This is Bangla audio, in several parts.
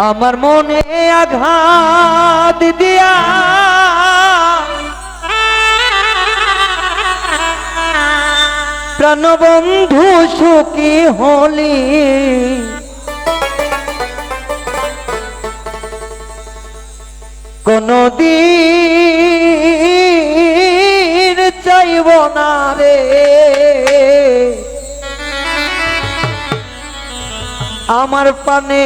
আমার মনে আঘাত দিয়া প্রাণবন্ধু সুখী হলি কোনদিন চাইব না রে আমার পানে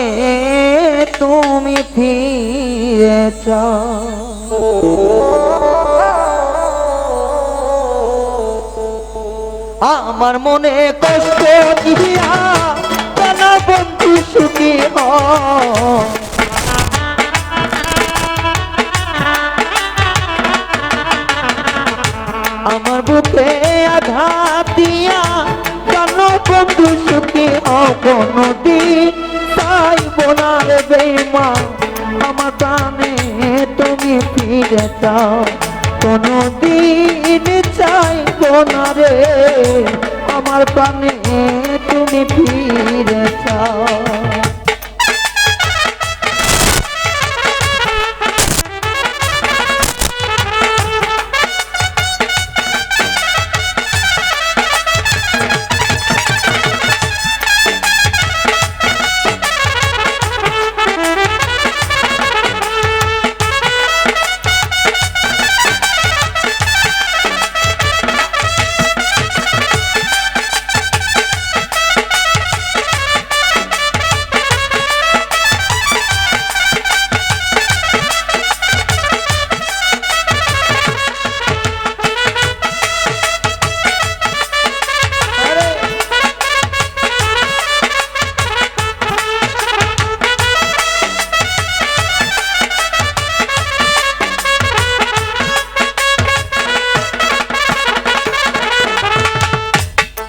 তুমি ফিরে যাও। আমার মনে কষ্ট দিয়া প্রাণবন্ধু সুখী হয় আমার বুকে আঘাত দিয়া প্রাণবন্ধু সুখী হও কোনদিন চাইব না রে বেঈমান আমার প্রাণে তুমি ফিরে যাও কোনদিন চাইব না রে আমার প্রাণে তুমি ফিরে যাও।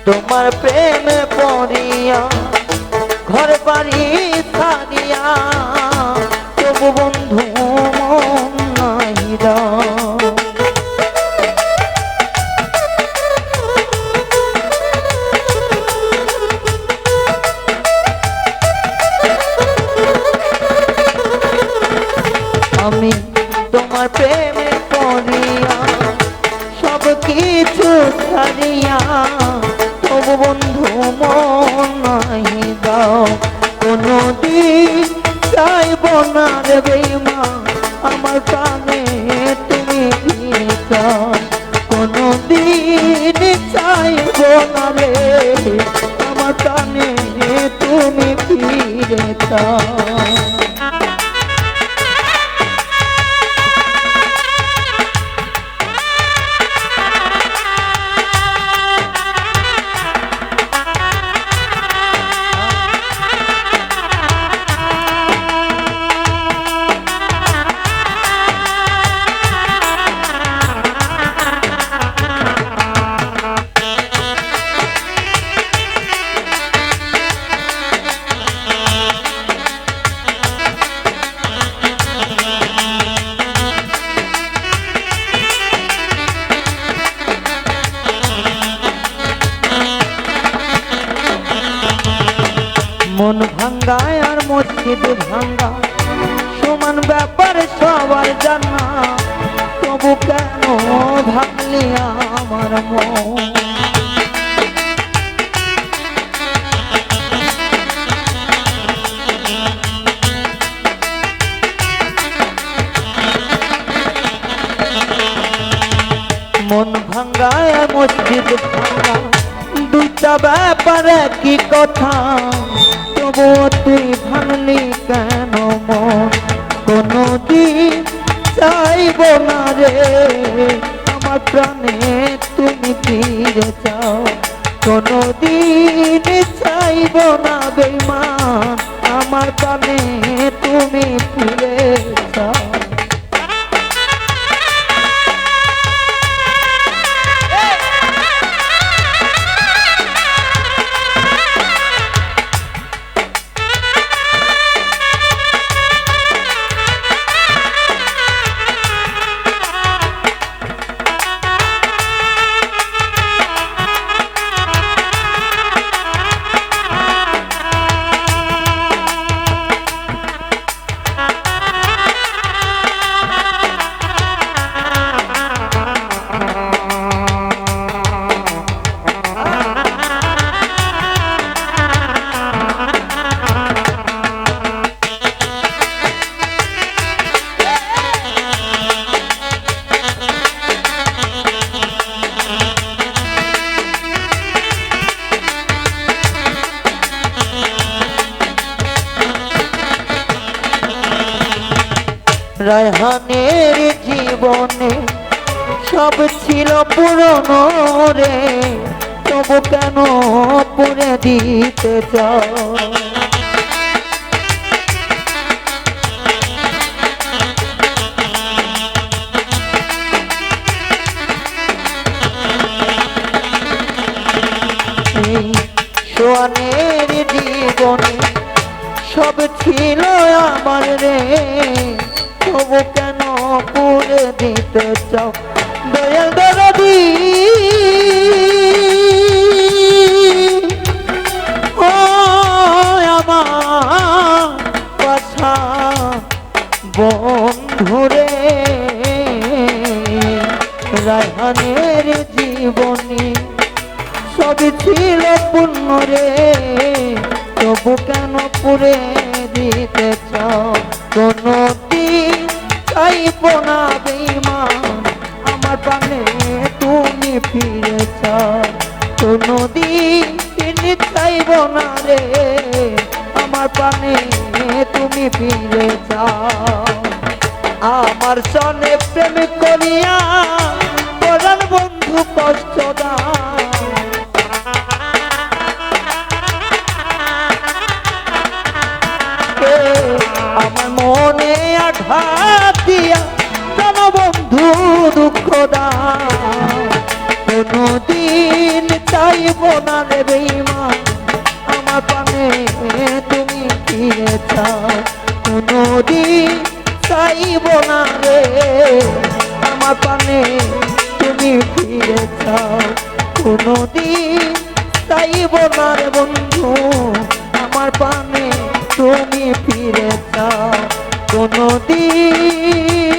তোমার প্রেমে পড়িয়া ঘর বাড়ি ছাড়িয়া তবু বন্ধু মন নাই দাও আমি তোমার প্রেমে পড়িয়া সব কিছু ছাড়িয়া তবু বন্ধু মন নাই দাও কোনদিন চাইব না রে বেঈমান আমার প্রাণে তুমি ফিরে যাও কোনদিন চাইব না রে আমার প্রাণে তুমি ফিরে যাও। মন ভাঙ্গায় আর মসজিদ ভাঙ্গা সমান ব্যাপার সবার জানা তবু কেন ভাঙলি আমার মন মন ভাঙ্গায় আর মসজিদ ভাঙ্গা দুইটা ব্যাপার কি কথা তবুও তুই ভাঙলি কেন মন কোনদিন চাইব না রে আমার প্রাণে তুমি ফিরে যাও কোনদিন চাইব না বেঈমান আমার প্রাণে তুমি ফিরে যাও। রায়হানের জীবনে সব ছিল পুরনো রে, তবু কেন পুরে দিতে চাও? সোয়ানের জীবনে সব ছিল আমার রে, তবু কেন পুরে দিতে চাও? দয়াল দরদি ও আমার বাছা বন্ধুরে, রায়হানের জীবনী সবই ছিল পূর্ণ রে, তবু কেন পুরে দিতে চাও? কোনদিন চাইব না বেঈমান আমার প্রাণে তুমি ফিরে চাও। কোনদিন চাইব না রে আমার প্রাণে তুমি ফিরে চাও। আমার সনে প্রেম করিয়া পরাণ বন্ধু কষ্ট দাও, আমার মনে আঘাত দিয়া কেন বন্ধু দুঃখ দাও? কোনদিন চাইব না রে বেঈমান আমার প্রাণে তুমি ফিরে চাও। কোনদিন চাইব না রে আমার প্রাণে তুমি ফিরে চাও। কোনদিন চাইব না রে বন্ধু আমার প্রাণে তুমি ফিরে চাও। কোনদিন